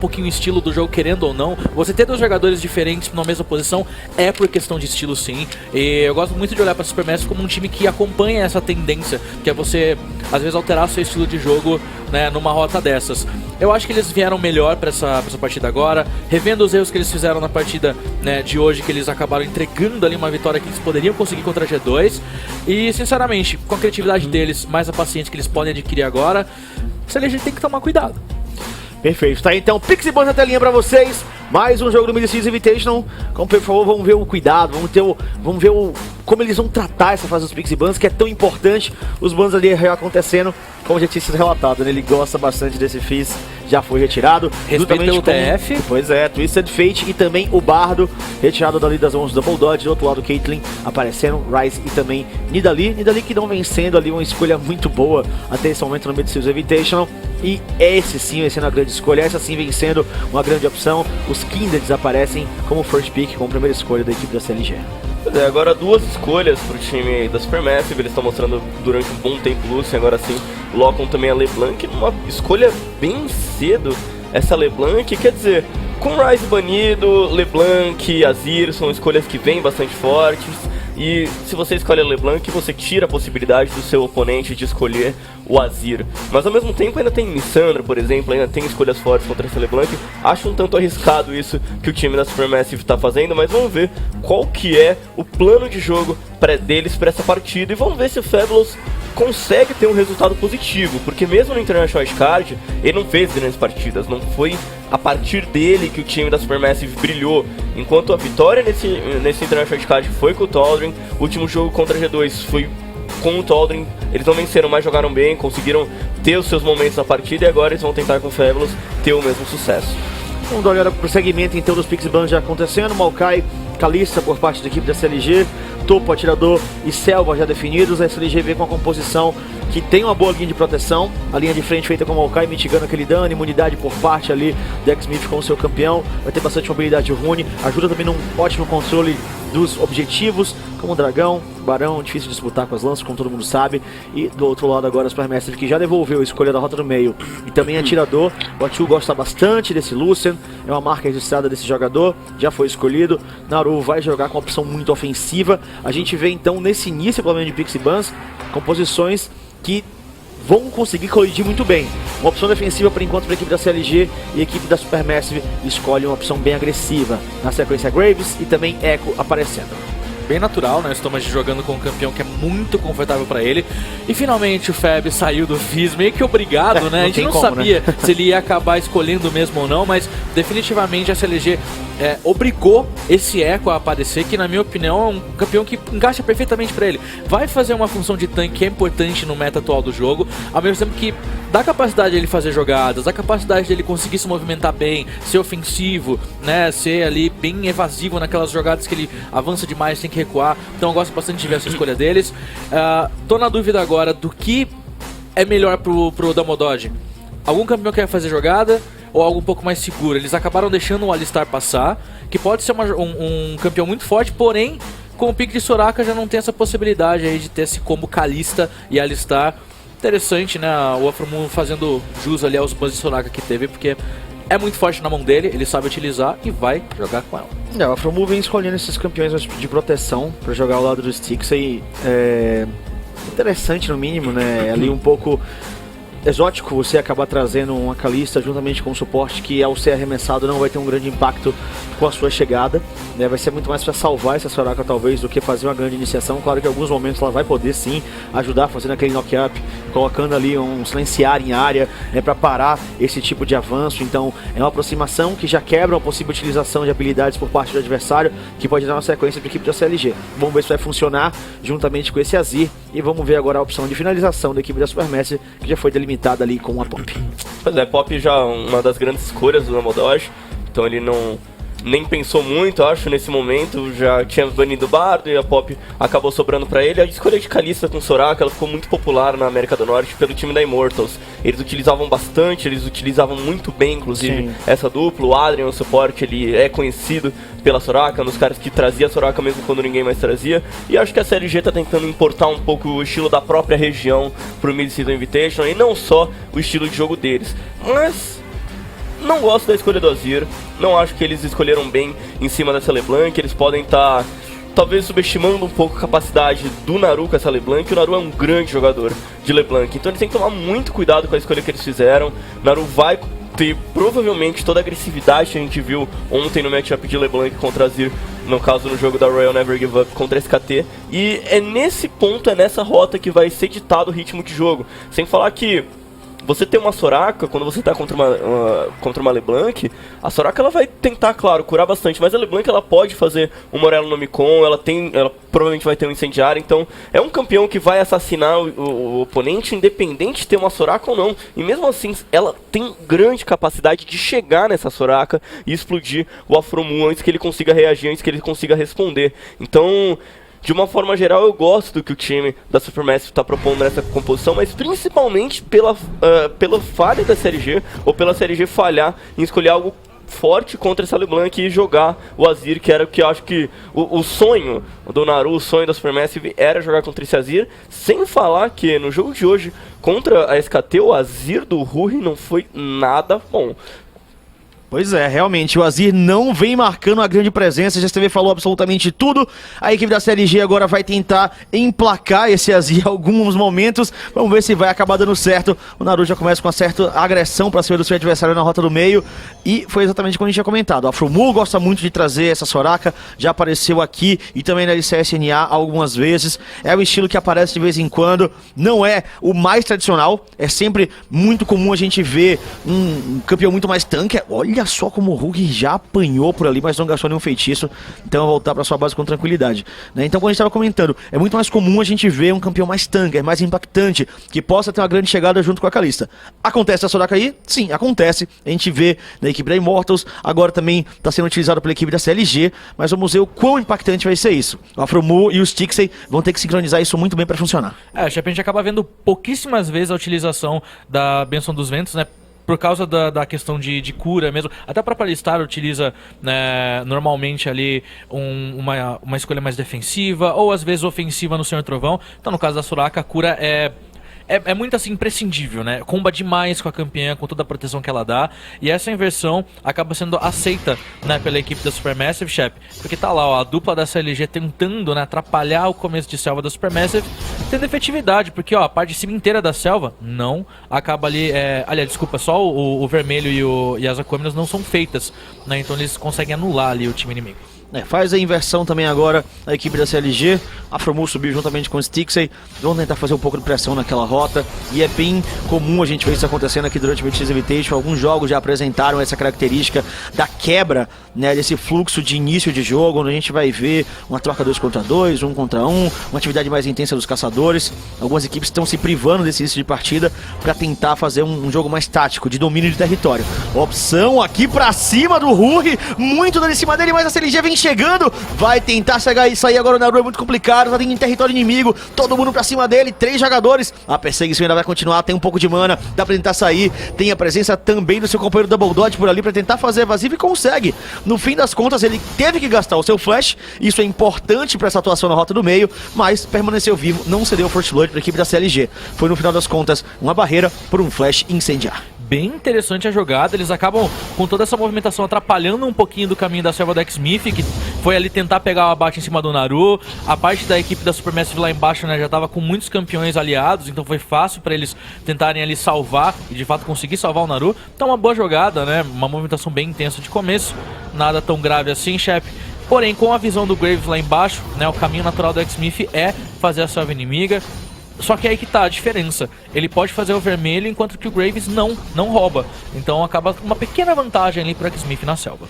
pouquinho o estilo do jogo, querendo ou não. Você ter dois jogadores diferentes na mesma posição é por questão de estilo, sim. E eu gosto muito de olhar para Supermassive como um time que acompanha essa tendência, que é você, às vezes, alterar seu estilo de jogo, né, numa rota dessas. Eu acho que eles vieram melhor para essa partida agora, revendo os erros que eles fizeram na partida, né, de hoje, que eles acabaram entregando ali uma vitória que eles poderiam conseguir contra a G2. E, sinceramente, com a criatividade deles, mais a paciência que eles podem adquirir agora, a CLG tem que tomar cuidado. Perfeito, tá aí então, Pixie Buns na telinha pra vocês, mais um jogo do Mid-Season Invitational. Como por favor, vamos ver o cuidado, vamos ver como eles vão tratar essa fase dos Pixie Buns, que é tão importante, os bans ali acontecendo, como já tinha sido relatado, né? Ele gosta bastante desse Fizz, já foi retirado. Respeito pelo TF. Pois é, Twisted Fate e também o Bardo, retirado dali das mãos do Double Dodge, do outro lado Caitlyn aparecendo, Ryze e também Nidalee que não vem sendo ali uma escolha muito boa até esse momento no Mid-Season Invitational. E esse sim vai sendo a grande escolha, essa sim vem sendo uma grande opção. Os Kindreds aparecem como first pick, como primeira escolha da equipe da CLG. Pois é, agora duas escolhas pro time da Supermassive, eles estão mostrando durante um bom tempo Lucian, agora sim colocam também a LeBlanc numa escolha bem cedo, essa LeBlanc, quer dizer, com Ryze banido, LeBlanc, Azir são escolhas que vêm bastante fortes. E se você escolhe a LeBlanc, você tira a possibilidade do seu oponente de escolher o Azir. Mas ao mesmo tempo ainda tem Missandra, por exemplo, ainda tem escolhas fortes contra essa LeBlanc. Acho um tanto arriscado isso que o time da Supermassive está fazendo, mas vamos ver qual que é o plano de jogo deles para essa partida. E vamos ver se o Fabulous consegue ter um resultado positivo, porque mesmo no International Wildcard, ele não fez grandes partidas, não foi a partir dele que o time da Supermassive brilhou, enquanto a vitória nesse International Wildcard foi com o Taldrin, o último jogo contra a G2 foi com o Taldrin, eles não venceram, mas jogaram bem, conseguiram ter os seus momentos na partida, e agora eles vão tentar com o Fabulous ter o mesmo sucesso. Vamos dar uma olhada pro segmento então dos Pixie Buns já acontecendo, Maokai, Kalista por parte da equipe da CLG, Topo, Atirador e Selva já definidos. A SLG vem com uma composição que tem uma boa linha de proteção, a linha de frente feita com o Maokai, mitigando aquele dano, imunidade por parte ali do X-Smith como seu campeão, vai ter bastante mobilidade Rune, ajuda também num ótimo controle dos objetivos, como o Dragão, Barão, difícil de disputar com as lanças, como todo mundo sabe. E do outro lado agora a Supermassive, que já devolveu a escolha da rota do meio e também Atirador. O Atu gosta bastante desse Lucian, é uma marca registrada desse jogador, já foi escolhido. Naru vai jogar com uma opção muito ofensiva. A gente vê então nesse início, pelo menos de Pixie Buns, composições que vão conseguir colidir muito bem. Uma opção defensiva por enquanto para a equipe da CLG, e a equipe da Supermassive escolhe uma opção bem agressiva. Na sequência Graves e também Echo aparecendo. Bem natural, né? Estamos jogando com um campeão que é muito confortável pra ele. E finalmente o Fab saiu do Fizz, meio que obrigado, né? A gente não sabia se ele ia acabar escolhendo mesmo ou não, mas definitivamente a CLG obrigou esse Echo a aparecer, que na minha opinião é um campeão que encaixa perfeitamente pra ele. Vai fazer uma função de tanque que é importante no meta atual do jogo, ao mesmo tempo que dá capacidade de ele fazer jogadas, dá capacidade de ele conseguir se movimentar bem, ser ofensivo, né? Ser ali bem evasivo naquelas jogadas que ele avança demais, tem que recuar. Então eu gosto bastante de ver essa escolha deles. Tô na dúvida agora do que é melhor pro Damododge. Algum campeão que quer fazer jogada ou algo um pouco mais seguro? Eles acabaram deixando o Alistar passar, que pode ser um campeão muito forte, porém com o pique de Soraka já não tem essa possibilidade aí de ter esse combo Kalista e Alistar. Interessante, né? O Afromoon fazendo jus ali aos bans de Soraka que teve, porque é muito forte na mão dele, ele sabe utilizar e vai jogar com ela. O Afromoon vem escolhendo esses campeões de proteção para jogar ao lado do Styx aí. É interessante no mínimo, né? Ali um pouco exótico você acabar trazendo uma Kalista juntamente com o suporte, que ao ser arremessado não vai ter um grande impacto com a sua chegada, né? Vai ser muito mais para salvar essa Soraka talvez do que fazer uma grande iniciação. Claro que em alguns momentos ela vai poder sim ajudar fazendo aquele knock-up, colocando ali um silenciar em área, né, para parar esse tipo de avanço. Então é uma aproximação que já quebra uma possível utilização de habilidades por parte do adversário, que pode dar uma sequência para a equipe da CLG. Vamos ver se vai funcionar juntamente com esse Azir, e vamos ver agora a opção de finalização da equipe da Supermassive, que já foi delimitada ali com a Pop. Pois é, Pop já é uma das grandes escolhas do Damododge, então ele nem pensou muito, acho, nesse momento. Já tinha banido o Bardo e a Pop acabou sobrando pra ele. A escolha de Kalista com Soraka, ela ficou muito popular na América do Norte pelo time da Immortals. Eles utilizavam bastante, eles utilizavam muito bem, inclusive, sim, essa dupla. O Adrian, o suporte, ele é conhecido pela Soraka, um dos caras que trazia a Soraka mesmo quando ninguém mais trazia. E acho que a CLG tá tentando importar um pouco o estilo da própria região pro Mid-Season Invitational, e não só o estilo de jogo deles. Mas não gosto da escolha do Azir, não acho que eles escolheram bem em cima dessa LeBlanc, eles podem estar talvez subestimando um pouco a capacidade do Naru com essa LeBlanc. O Naru é um grande jogador de LeBlanc, então eles têm que tomar muito cuidado com a escolha que eles fizeram. O Naru vai ter provavelmente toda a agressividade que a gente viu ontem no matchup de LeBlanc contra Azir, no caso no jogo da Royal Never Give Up contra SKT, e é nesse ponto, é nessa rota que vai ser ditado o ritmo de jogo. Sem falar que você tem uma Soraka, quando você tá contra uma LeBlanc, a Soraka ela vai tentar, claro, curar bastante, mas a LeBlanc ela pode fazer um Morello no Micon, ela provavelmente vai ter um incendiário, então é um campeão que vai assassinar o oponente, independente de ter uma Soraka ou não, e mesmo assim ela tem grande capacidade de chegar nessa Soraka e explodir o Afromu antes que ele consiga reagir, antes que ele consiga responder. Então, de uma forma geral, eu gosto do que o time da Supermassive está propondo nessa composição, mas principalmente pela falha da SLG, ou pela SLG falhar em escolher algo forte contra essa LeBlanc e jogar o Azir, que era o que eu acho que o sonho do Naru, o sonho da Supermassive era jogar contra esse Azir, sem falar que no jogo de hoje, contra a SKT, o Azir do Ruri não foi nada bom. Pois é, realmente, o Azir não vem marcando uma grande presença, a GSTV falou absolutamente tudo, a equipe da CLG agora vai tentar emplacar esse Azir em alguns momentos, vamos ver se vai acabar dando certo. O Naru já começa com uma certa agressão para cima do seu adversário na rota do meio, e foi exatamente como a gente tinha comentado, a Afromu gosta muito de trazer essa Soraka, já apareceu aqui e também na LCSNA algumas vezes, é o estilo que aparece de vez em quando, não é o mais tradicional, é sempre muito comum a gente ver um campeão muito mais tanque. Olha só como o Hulk já apanhou por ali, mas não gastou nenhum feitiço, então vai voltar para sua base com tranquilidade, né? Então, como a gente estava comentando, é muito mais comum a gente ver um campeão mais tanque, mais impactante, que possa ter uma grande chegada junto com a Kalista. Acontece a Soraka aí? Sim, acontece. A gente vê na equipe da Immortals, agora também está sendo utilizado pela equipe da CLG, mas vamos ver o quão impactante vai ser isso. O Afromu e os Stixey vão ter que sincronizar isso muito bem para funcionar. A gente acaba vendo pouquíssimas vezes a utilização da Bênção dos Ventos, né? Por causa da questão de cura mesmo. Até a própria Alistar utiliza, né, normalmente ali uma escolha mais defensiva, ou às vezes ofensiva no Senhor Trovão. Então no caso da Soraka, a cura é muito assim imprescindível, né? Comba demais com a campeã, com toda a proteção que ela dá. E essa inversão acaba sendo aceita, né, pela equipe da Supermassive, Shep. Porque tá lá, ó, a dupla da CLG tentando, né, atrapalhar o começo de selva da Supermassive, tendo efetividade, porque ó, a parte de cima inteira da selva não acaba ali. Aliás, desculpa, só o vermelho e as Aquaminas não são feitas, né? Então eles conseguem anular ali o time inimigo. Faz a inversão também agora a equipe da CLG. A Afromu subiu juntamente com o Stixey. Vão tentar fazer um pouco de pressão naquela rota. E é bem comum a gente ver isso acontecendo aqui durante o BTX Invitation. Alguns jogos já apresentaram essa característica da quebra, né, desse fluxo de início de jogo, onde a gente vai ver uma troca 2 contra 2, 1 contra 1, uma atividade mais intensa dos caçadores. Algumas equipes estão se privando desse início de partida para tentar fazer um jogo mais tático, de domínio de território. Opção aqui pra cima do Ruri, muito dano em cima dele, mas a CLG vem chegando, vai tentar sair agora. O Naru é muito complicado, tá em território inimigo, todo mundo pra cima dele, 3 jogadores, a perseguição ainda vai continuar, tem um pouco de mana, dá pra tentar sair, tem a presença também do seu companheiro Double Dodge por ali pra tentar fazer evasivo e consegue. No fim das contas, ele teve que gastar o seu flash, isso é importante pra essa atuação na rota do meio, mas permaneceu vivo, não cedeu o First Blood pra equipe da CLG. Foi no final das contas uma barreira por um flash incendiar. Bem interessante a jogada, eles acabam com toda essa movimentação atrapalhando um pouquinho do caminho da selva da X-Smith, que foi ali tentar pegar o abate em cima do Naru. A parte da equipe da Supermassive lá embaixo, né, já estava com muitos campeões aliados, então foi fácil para eles tentarem ali salvar e de fato conseguir salvar o Naru. Então uma boa jogada, né, uma movimentação bem intensa de começo, nada tão grave assim, Shep. Porém, com a visão do Graves lá embaixo, né, o caminho natural do X-Smith é fazer a selva inimiga. Só que aí que tá a diferença, ele pode fazer o vermelho enquanto que o Graves não rouba. Então acaba com uma pequena vantagem ali para X-Smith na selva.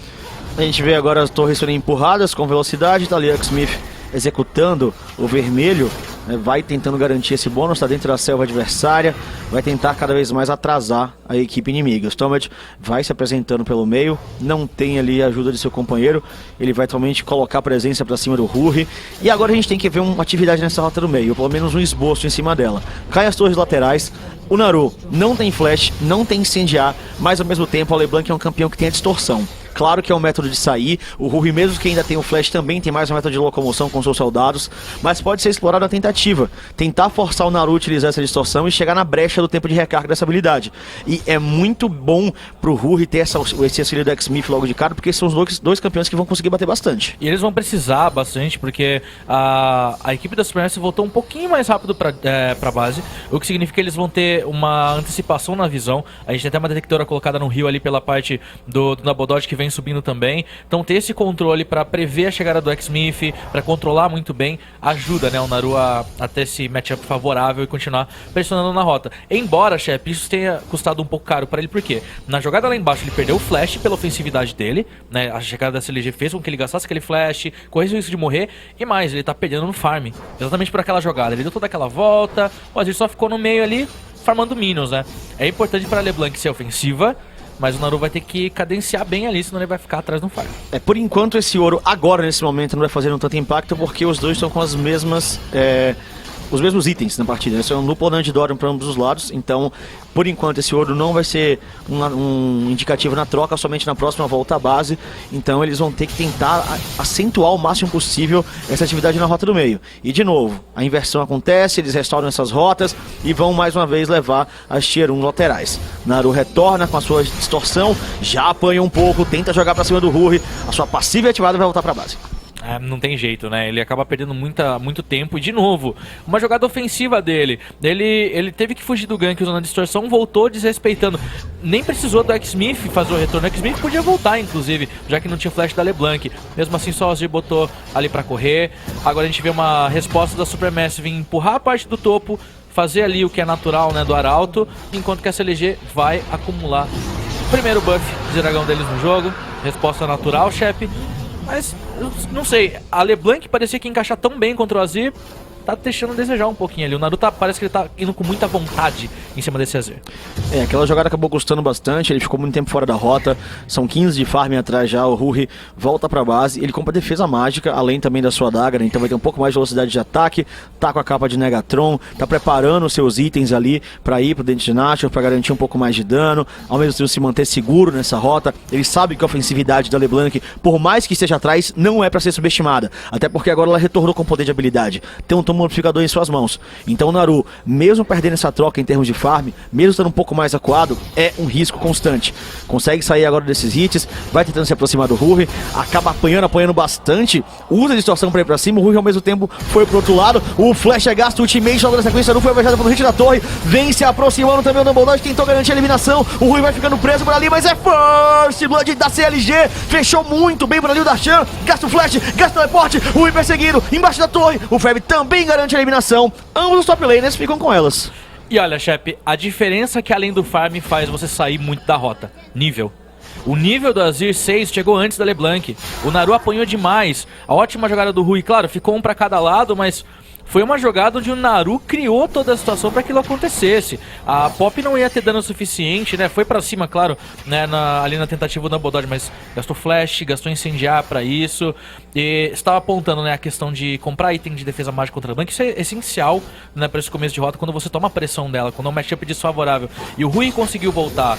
A gente vê agora as torres sendo empurradas com velocidade, tá ali o X-Smith executando o vermelho, né, vai tentando garantir esse bônus, tá dentro da selva adversária, vai tentar cada vez mais atrasar a equipe inimiga. O Stomach vai se apresentando pelo meio, não tem ali a ajuda de seu companheiro, ele vai totalmente colocar a presença pra cima do Ruri, e agora a gente tem que ver uma atividade nessa rota do meio, ou pelo menos um esboço em cima dela. Cai as torres laterais, o Naru não tem flash, não tem incendiar, mas ao mesmo tempo a LeBlanc é um campeão que tem a distorção. Claro que é um método de sair. O Ruhi, mesmo que ainda tem o flash, também tem mais um método de locomoção com seus soldados. Mas pode ser explorado a tentativa. Tentar forçar o Naru a utilizar essa distorção e chegar na brecha do tempo de recarga dessa habilidade. E é muito bom pro Ruhi ter esse auxílio do X-Smith logo de cara, porque são os dois campeões que vão conseguir bater bastante. E eles vão precisar bastante, porque a equipe da Supermassive voltou um pouquinho mais rápido pra base, o que significa que eles vão ter uma antecipação na visão. A gente tem até uma detectora colocada no rio ali pela parte do Double Dodge que vem subindo também. Então ter esse controle pra prever a chegada do X-Smith, pra controlar muito bem, ajuda, né, o Naru a ter esse matchup favorável e continuar pressionando na rota. Embora, chefe, isso tenha custado um pouco caro para ele, porque na jogada lá embaixo ele perdeu o flash pela ofensividade dele, né? A chegada da CLG fez com que ele gastasse aquele flash, correu o risco de morrer, e mais, ele tá perdendo no farm, exatamente por aquela jogada. Ele deu toda aquela volta, o Azir só ficou no meio ali, farmando minions, né? É importante para a LeBlanc ser ofensiva, mas o Naru vai ter que cadenciar bem ali, senão ele vai ficar atrás no farm. Por enquanto esse ouro, agora nesse momento, não vai fazer tanto impacto, porque os dois estão com as mesmas... os mesmos itens na partida, né? Isso é um duplo Nandidorium para ambos os lados, então por enquanto esse ouro não vai ser um indicativo na troca, somente na próxima volta à base, então eles vão ter que tentar acentuar o máximo possível essa atividade na rota do meio. E de novo, a inversão acontece, eles restauram essas rotas e vão mais uma vez levar as Tier 1 laterais. Naru retorna com a sua distorção, já apanha um pouco, tenta jogar para cima do Ruhi, a sua passiva ativada vai voltar para a base. Não tem jeito, né? Ele acaba perdendo muito tempo. E de novo, uma jogada ofensiva dele. Ele teve que fugir do gank usando a distorção, voltou desrespeitando. Nem precisou do X-Smith fazer o retorno. O X-Smith podia voltar, inclusive, já que não tinha flash da LeBlanc. Mesmo assim, só o Azir botou ali pra correr. Agora a gente vê uma resposta da Supermassive em empurrar a parte do topo, fazer ali o que é natural, né, do Arauto, enquanto que a CLG vai acumular o primeiro buff de dragão deles no jogo. Resposta natural, chefe. Mas, não sei, a LeBlanc parecia que encaixar tão bem contra o Azir, tá deixando a desejar um pouquinho ali. O Naru parece que ele tá indo com muita vontade em cima desse Azir. Aquela jogada acabou custando bastante, ele ficou muito tempo fora da rota, são 15 de farm atrás já, o Ruhi volta pra base, ele compra defesa mágica, além também da sua adaga, né? Então vai ter um pouco mais de velocidade de ataque, tá com a capa de Negatron, tá preparando os seus itens ali pra ir pro dente de Nashor, pra garantir um pouco mais de dano, ao mesmo tempo se manter seguro nessa rota. Ele sabe que a ofensividade da LeBlanc, por mais que esteja atrás, não é pra ser subestimada, até porque agora ela retornou com poder de habilidade, tem um tom amplificador em suas mãos. Então o Naru, mesmo perdendo essa troca em termos de farm, mesmo estando um pouco mais acuado, é um risco constante. Consegue sair agora desses hits, vai tentando se aproximar do Ruhi, acaba apanhando bastante, usa a distorção pra ir pra cima, o Ruhi ao mesmo tempo foi pro outro lado, o flash é gasto, o ultimate logo na sequência, não foi alvejado pelo hit da torre, vem se aproximando também o Double Dodge, tentou garantir a eliminação, o Ruhi vai ficando preso por ali, mas é First Blood da CLG, fechou muito bem por ali o Dashan, gasta o flash, gasta o teleporte, o Ruhi perseguindo, embaixo da torre, o Feb também garante a eliminação, ambos os top laners ficam com elas. E olha, chefe, a diferença que além do farm faz você sair muito da rota, nível. O nível do Azir 6 chegou antes da LeBlanc, o Naru apanhou demais, a ótima jogada do Ruhi, claro, ficou um pra cada lado, mas foi uma jogada onde o Naru criou toda a situação para que aquilo acontecesse. A Pop não ia ter dano suficiente, né? Foi pra cima, claro, né? Ali na tentativa do Double Dodge, mas gastou flash, gastou incendiar pra isso. E estava apontando, né, a questão de comprar item de defesa mágica contra a Blank. Isso é essencial, né, para esse começo de rota, quando você toma a pressão dela, quando é um matchup desfavorável. E o Ruhi conseguiu voltar.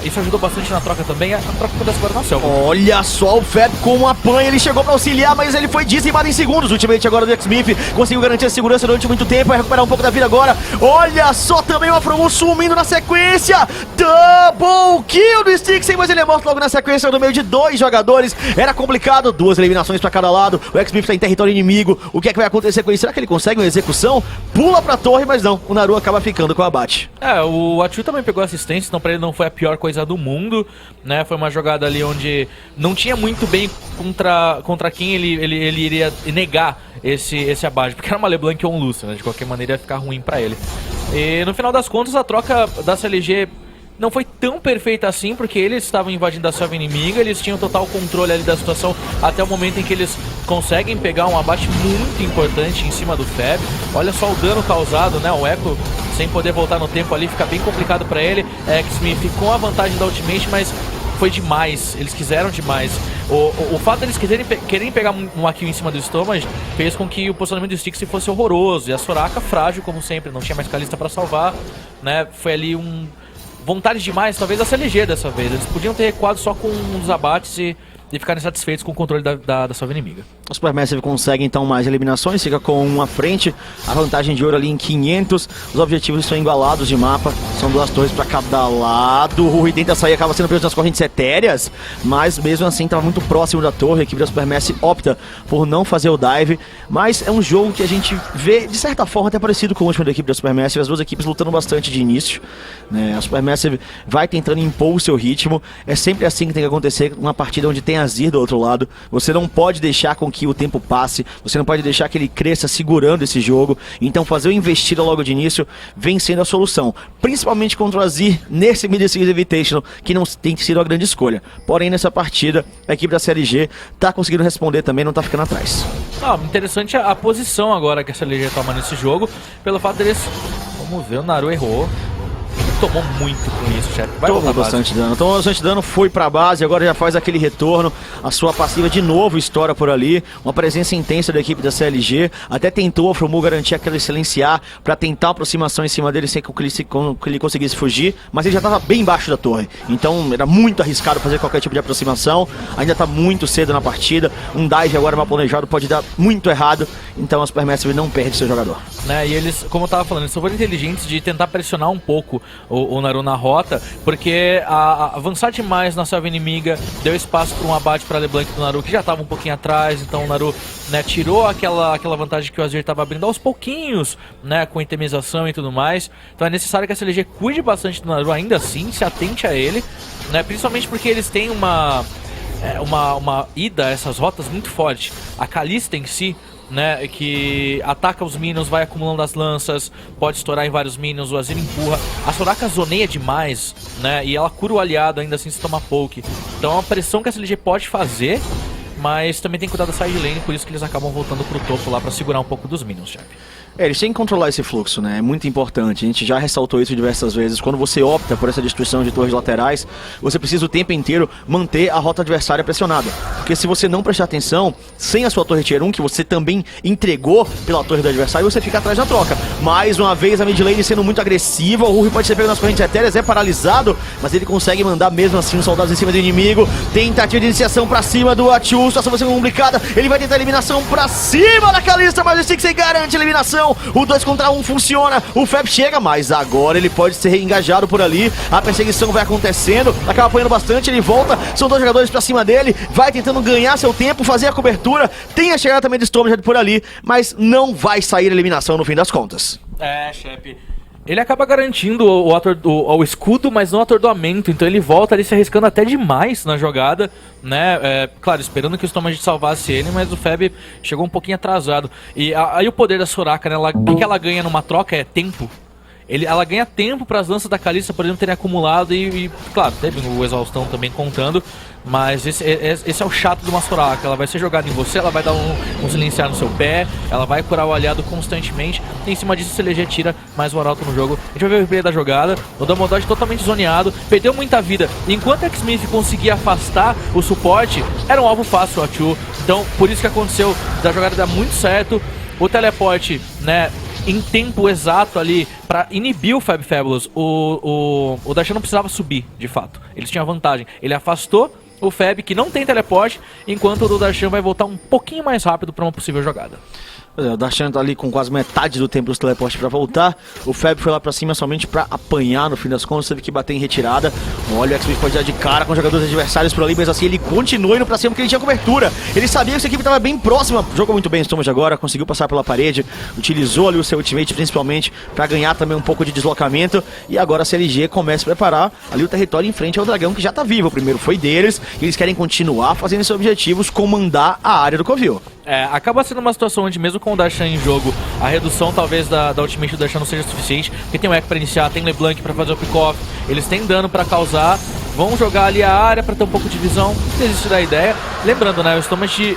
Isso ajudou bastante na troca também. A troca acontece agora na selva. Olha só o Feb como apanha, ele chegou pra auxiliar, mas ele foi dizimado em segundos. Ultimate agora do X-Smith conseguiu garantir a segurança durante muito tempo, vai recuperar um pouco da vida agora. Olha só também o Afromu sumindo na sequência. Double kill do Stixxen, mas ele é morto logo na sequência no meio de dois jogadores. Era complicado, duas eliminações pra cada lado. O X-Smith tá em território inimigo. O que é que vai acontecer com ele? Será que ele consegue uma execução? Pula pra torre, mas não. O Naru acaba ficando com o abate. O Achu também pegou assistência, então pra ele não foi a pior coisa do mundo, né? Foi uma jogada ali onde não tinha muito bem contra quem ele iria negar esse abate, porque era uma LeBlanc ou um Lúcio, né? De qualquer maneira ia ficar ruim pra ele. E no final das contas a troca da CLG não foi tão perfeita assim, porque eles estavam invadindo a selva inimiga, eles tinham total controle ali da situação até o momento em que eles conseguem pegar um abate muito importante em cima do Feb. Olha só o dano causado, né? O Echo sem poder voltar no tempo ali, fica bem complicado pra ele. X-Smith com a vantagem da ultimate, mas foi demais, eles quiseram demais. O fato deles querem pegar uma kill em cima do Stomach fez com que o posicionamento do Stixxen fosse horroroso. E a Soraka frágil, como sempre, não tinha mais Kalista pra salvar, né? Foi ali vontade demais, talvez, da CLG dessa vez. Eles podiam ter recuado só com uns abates e ficarem satisfeitos com o controle da salva inimiga. O Supermassive consegue então mais eliminações, fica com 1 à frente, a vantagem de ouro ali em 500, os objetivos estão igualados de mapa, são 2 torres para cada lado, o Rui tenta sair, acaba sendo preso nas correntes etéreas, mas mesmo assim estava muito próximo da torre, a equipe da Supermassive opta por não fazer o dive, mas é um jogo que a gente vê de certa forma até parecido com o último da equipe da Supermassive, as duas equipes lutando bastante de início, né? A Supermassive vai tentando impor o seu ritmo, é sempre assim que tem que acontecer, uma partida onde tem Azir do outro lado, você não pode deixar com que o tempo passe, você não pode deixar que ele cresça segurando esse jogo, então fazer o investida logo de início vem sendo a solução, principalmente contra o Azir nesse Mid Series Invitational, que não tem sido a grande escolha, porém nessa partida a equipe da CLG tá conseguindo responder também, não tá ficando atrás. Interessante a posição agora que a CLG toma nesse jogo, pelo fato deles, vamos ver, o Naru errou. Tomou muito com isso, chefe. Tomou bastante dano, foi pra base, agora já faz aquele retorno, a sua passiva de novo estoura por ali, uma presença intensa da equipe da CLG, até tentou a Fromu garantir aquele silenciar pra tentar a aproximação em cima dele sem que ele conseguisse fugir, mas ele já estava bem embaixo da torre, então era muito arriscado fazer qualquer tipo de aproximação, ainda tá muito cedo na partida, um dive agora mal planejado pode dar muito errado, então a Supermassive não perde seu jogador. E eles, como eu tava falando, eles foram inteligentes de tentar pressionar um pouco o Naru na rota, porque avançar demais na selva inimiga deu espaço para um abate para LeBlanc do Naru, que já estava um pouquinho atrás, então o Naru, tirou aquela vantagem que o Azir estava abrindo aos pouquinhos, com itemização e tudo mais, então é necessário que a CLG cuide bastante do Naru, ainda assim, se atente a ele, principalmente porque eles têm uma ida a essas rotas muito forte. A Kalista em si, que ataca os minions, vai acumulando as lanças, pode estourar em vários minions, o Azir empurra. A Soraka zoneia demais, e ela cura o aliado, ainda assim se toma poke. Então é uma pressão que a CLG pode fazer, mas também tem que cuidar da side lane, por isso que eles acabam voltando pro topo lá pra segurar um pouco dos minions, chefe. Eles têm que controlar esse fluxo, é muito importante, a gente já ressaltou isso diversas vezes, quando você opta por essa destruição de torres laterais, você precisa o tempo inteiro manter a rota adversária pressionada, porque se você não prestar atenção, sem a sua torre tier 1, que você também entregou pela torre do adversário, você fica atrás da troca. Mais uma vez a mid lane sendo muito agressiva, o Rui pode ser pego nas correntes etéreas, é paralisado, mas ele consegue mandar mesmo assim os soldados em cima do inimigo, tentativa de iniciação pra cima do Atu, situação vai ser complicada, ele vai tentar a eliminação pra cima da Kalista, mas o Stixxay garante a eliminação. O 2 contra 1 funciona, o Feb chega, mas agora ele pode ser reengajado por ali, a perseguição vai acontecendo, acaba apanhando bastante, ele volta, são 2 jogadores pra cima dele, vai tentando ganhar seu tempo, fazer a cobertura, tem a chegada também de Storm por ali, mas não vai sair a eliminação no fim das contas. Chefe, ele acaba garantindo o escudo, mas não o atordoamento, então ele volta ali se arriscando até demais na jogada, claro, esperando que o Storm salvasse ele, mas o Feb chegou um pouquinho atrasado. E aí o poder da Soraka, o que ela ganha numa troca é tempo. Ela ganha tempo para as lanças da Kalista, por exemplo, terem acumulado e claro, teve o exaustão também contando, mas esse é o chato de uma Soraka. Ela vai ser jogada em você, ela vai dar um silenciar no seu pé, ela vai curar o aliado constantemente, e em cima disso o CLG tira mais o arauto no jogo. A gente vai ver o replay da jogada, o Damodod totalmente zoneado, perdeu muita vida, enquanto a X-Smith conseguia afastar o suporte, era um alvo fácil o Atu, então por isso que aconteceu da jogada dar muito certo, o teleporte, em tempo exato ali pra inibir o Fabulous. O Darshan não precisava subir, de fato. Eles tinham vantagem. Ele afastou o Fab, que não tem teleporte, enquanto o Darshan vai voltar um pouquinho mais rápido pra uma possível jogada. O Darshan tá ali com quase metade do tempo dos teleportes pra voltar. O Feb foi lá pra cima somente pra apanhar no fim das contas, teve que bater em retirada. Olha, o X-Smith pode dar de cara com os jogadores adversários por ali, mas assim ele continua indo pra cima porque ele tinha cobertura. Ele sabia que essa equipe tava bem próxima, jogou muito bem o Storm agora, conseguiu passar pela parede, utilizou ali o seu ultimate principalmente pra ganhar também um pouco de deslocamento. E agora a CLG começa a preparar ali o território em frente ao dragão que já tá vivo. O primeiro foi deles, e eles querem continuar fazendo esses objetivos, comandar a área do Covil. Acaba sendo uma situação onde mesmo com o Darshan em jogo, a redução talvez da ultimate do Darshan não seja suficiente, porque tem o Echo pra iniciar, tem LeBlanc pra fazer o pick-off, eles têm dano pra causar, vão jogar ali a área pra ter um pouco de visão, desistir da ideia. Lembrando, o Stomach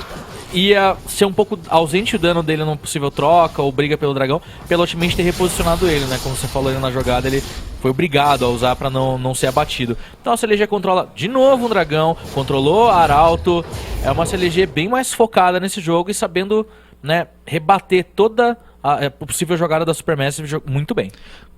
ia ser um pouco ausente o dano dele numa possível troca ou briga pelo dragão, pelo ultimate ter reposicionado ele, como você falou ali na jogada, ele foi obrigado a usar pra não ser abatido. Então a CLG controla de novo um dragão, controlou a Arauto, é uma CLG bem mais focada nesse jogo e sabendo rebater toda a possível jogada da Supermassive muito bem.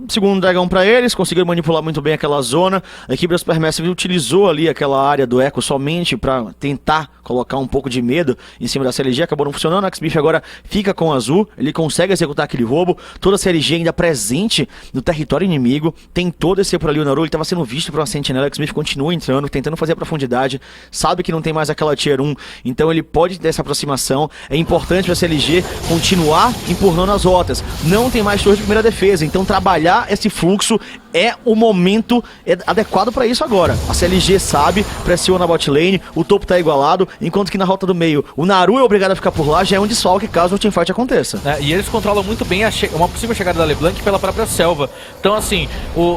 Segundo dragão pra eles, conseguiram manipular muito bem aquela zona. A equipe da Supermassive utilizou ali aquela área do Echo somente pra tentar colocar um pouco de medo em cima da CLG, acabou não funcionando. A Xbiff agora fica com o azul, ele consegue executar aquele roubo. Toda a CLG ainda presente no território inimigo, tentou descer por ali o Naru, ele estava sendo visto por uma sentinela. A Xbiff continua entrando, tentando fazer a profundidade, sabe que não tem mais aquela tier 1, então ele pode ter essa aproximação. É importante para a CLG continuar empurrando as rotas, não tem mais torre de primeira defesa, então trabalhar esse fluxo é o momento adequado para isso agora. A CLG sabe, pressiona a bot lane, o topo tá igualado, enquanto que na rota do meio o Naru é obrigado a ficar por lá, já é um desfalque caso o teamfight aconteça. E eles controlam muito bem uma possível chegada da LeBlanc pela própria selva. Então assim,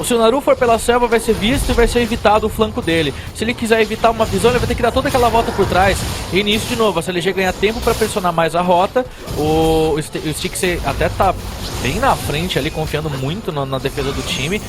se o Naru for pela selva vai ser visto e vai ser evitado o flanco dele. Se ele quiser evitar uma visão, ele vai ter que dar toda aquela volta por trás. E nisso, de novo, a CLG ganha tempo para pressionar mais a rota. O Stix até tá bem na frente ali, confiando muito na defesa do time.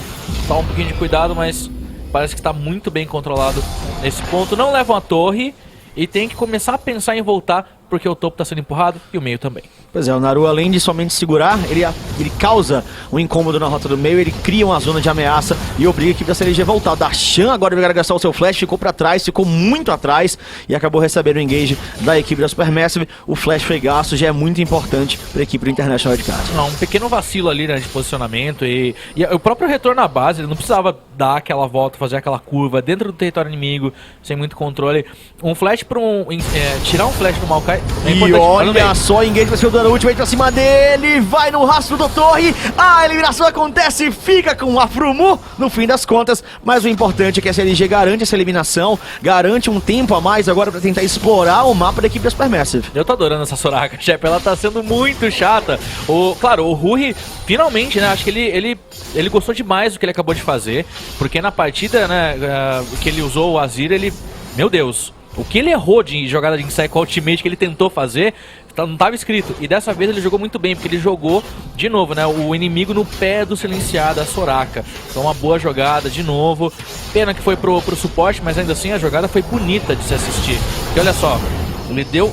Tá um pouquinho de cuidado, mas parece que está muito bem controlado nesse ponto. Não levam a torre e tem que começar a pensar em voltar, porque o topo está sendo empurrado e o meio também. Pois é, o Naru, além de somente segurar, ele causa um incômodo na rota do meio, ele cria uma zona de ameaça e obriga a equipe da CLG a voltar. Darshan agora vai gastar o seu flash, ficou pra trás, ficou muito atrás e acabou recebendo o engage da equipe da Supermassive. O flash foi gasto, já é muito importante para a equipe do International Wildcard. Não, um pequeno vacilo ali, né, de posicionamento e o próprio retorno à base, ele não precisava dar aquela volta, fazer aquela curva dentro do território inimigo, sem muito controle. Um flash para tirar um flash do Maokai é e importante. olha só, engage vai ser o dano ultimate pra cima dele, vai no rastro do torre, a eliminação acontece, fica com o Afrumu no fim das contas, mas o importante é que a CLG garante essa eliminação, garante um tempo a mais agora pra tentar explorar o mapa da equipe da Supermassive. Eu tô adorando essa Soraka, Shep, ela tá sendo muito chata. Claro, o Ruri finalmente, né, acho que ele gostou demais do que ele acabou de fazer, porque na partida, né, que ele usou o Azir, meu Deus, o que ele errou de jogada de Insight com a ultimate que ele tentou fazer, não estava escrito. E dessa vez ele jogou muito bem, porque ele jogou, de novo, né, o inimigo no pé do silenciado, a Soraka. Então uma boa jogada, de novo. Pena que foi pro suporte, mas ainda assim a jogada foi bonita de se assistir. Porque olha só, ele deu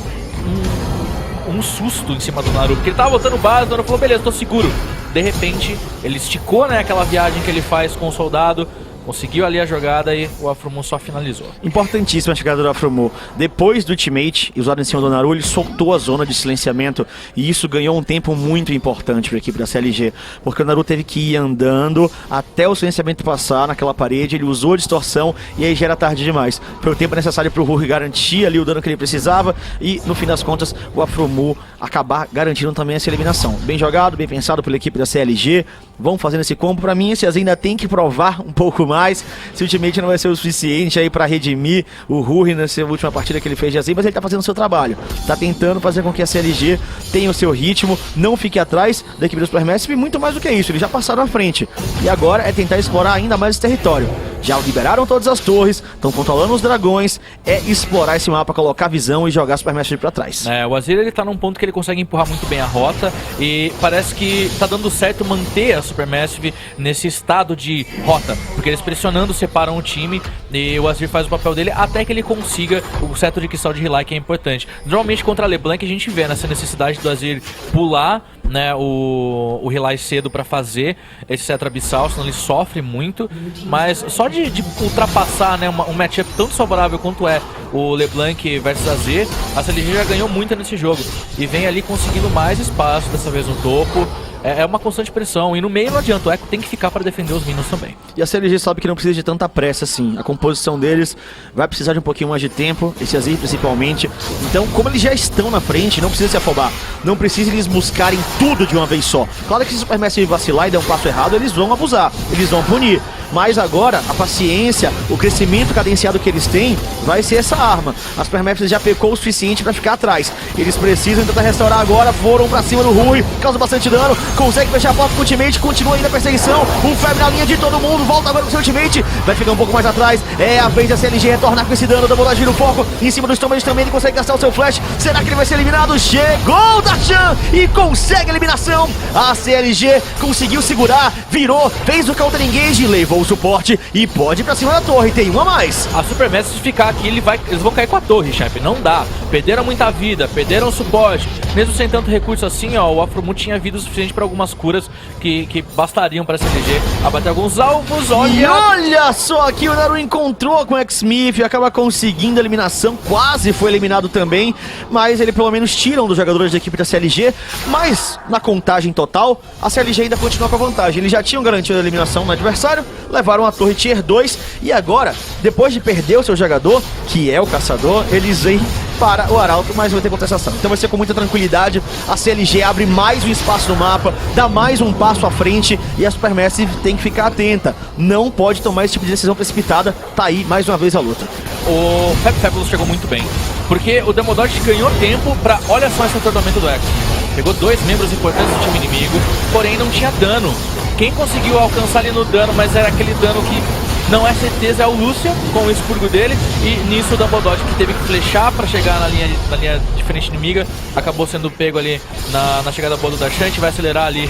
um susto em cima do Naru, porque ele tava botando base, o Naru falou, beleza, tô seguro. De repente, ele esticou, né, aquela viagem que ele faz com o soldado, conseguiu ali a jogada e o Afrumu só finalizou. Importantíssima a chegada do Afrumu. Depois do ultimate usado em cima do Naru, ele soltou a zona de silenciamento e isso ganhou um tempo muito importante para a equipe da CLG, porque o Naru teve que ir andando até o silenciamento passar naquela parede, ele usou a distorção e aí já era tarde demais. Foi o tempo necessário para o Ruri garantir ali o dano que ele precisava e no fim das contas o Afrumu acabar garantindo também essa eliminação. Bem jogado, bem pensado pela equipe da CLG. Vão fazendo esse combo. Para mim, vocês ainda tem que provar um pouco mais se o ultimate não vai ser o suficiente aí para redimir o Ruri nessa última partida que ele fez de Azir, mas ele tá fazendo o seu trabalho, tá tentando fazer com que a CLG tenha o seu ritmo, não fique atrás da equipe do Supermassive e muito mais do que isso, eles já passaram à frente e agora é tentar explorar ainda mais esse território. Já liberaram todas as torres, estão controlando os dragões, é explorar esse mapa, colocar visão e jogar a Supermassive pra trás. O Azir ele tá num ponto que ele consegue empurrar muito bem a rota e parece que tá dando certo manter a Supermassive nesse estado de rota, porque eles pressionando separam o time e o Azir faz o papel dele até que ele consiga o seto de cristal de Relay, que é importante. Normalmente contra a LeBlanc a gente vê nessa necessidade do Azir pular, né, o Relay cedo pra fazer esse cetro abissal, senão ele sofre muito, mas só de ultrapassar, né, um matchup tão desfavorável quanto é o LeBlanc versus Azir, a CLG já ganhou muito nesse jogo e vem ali conseguindo mais espaço, dessa vez no topo. É uma constante pressão, e no meio não adianta, o Echo tem que ficar para defender os minions também. E a CLG sabe que não precisa de tanta pressa assim, a composição deles vai precisar de um pouquinho mais de tempo, esse Azir principalmente. Então, como eles já estão na frente, não precisa se afobar, não precisa eles buscarem tudo de uma vez só. Claro que se o Supermassive vacilar e der um passo errado, eles vão abusar, eles vão punir. Mas agora, a paciência, o crescimento cadenciado que eles têm, vai ser essa arma. A Supermassive já pecou o suficiente para ficar atrás. Eles precisam tentar restaurar agora, foram pra cima do Rui, causa bastante dano, consegue fechar a porta com o ultimate, continua ainda a perseguição, um febre na linha de todo mundo, volta agora com o seu ultimate, vai ficar um pouco mais atrás, é a vez da CLG retornar com esse dano, da bola gira o foco, em cima do Stomach também, ele consegue gastar o seu flash, será que ele vai ser eliminado? Chegou o Darshan e consegue a eliminação, a CLG conseguiu segurar, virou, fez o counter engage, levou o suporte e pode ir pra cima da torre, tem uma a mais. A Supermassive, se ficar aqui, eles vão cair com a torre, chefe. Não dá. Perderam muita vida, perderam o suporte. Mesmo sem tanto recurso assim, ó, o Afromu tinha vida o suficiente para algumas curas que bastariam para essa LG abater alguns alvos. E olha só aqui, o Naru encontrou com o X-Smith, acaba conseguindo a eliminação, quase foi eliminado também, mas ele pelo menos tira um dos jogadores da equipe da CLG, mas na contagem total, a CLG ainda continua com a vantagem. Eles já tinham garantido a eliminação no adversário, levaram a torre Tier 2 e agora, depois de perder o seu jogador, que é o caçador, eles vêm para o Arauto, mas vai ter contestação. Então vai ser com muita tranquilidade, a CLG abre mais um espaço no mapa, dá mais um passo à frente e a Supermassive tem que ficar atenta. Não pode tomar esse tipo de decisão precipitada, tá aí mais uma vez a luta. O Fabulous chegou muito bem, porque o Demododge ganhou tempo pra, olha só esse tratamento do Echo. Pegou 2 membros importantes do time inimigo, porém não tinha dano. Quem conseguiu alcançar ali no dano, mas era aquele dano que não é certeza, é o Lucian com o expurgo dele. E nisso o Dumbledore, que teve que flechar para chegar na linha de frente inimiga, acabou sendo pego ali na chegada boa do Darshan. A gente vai acelerar ali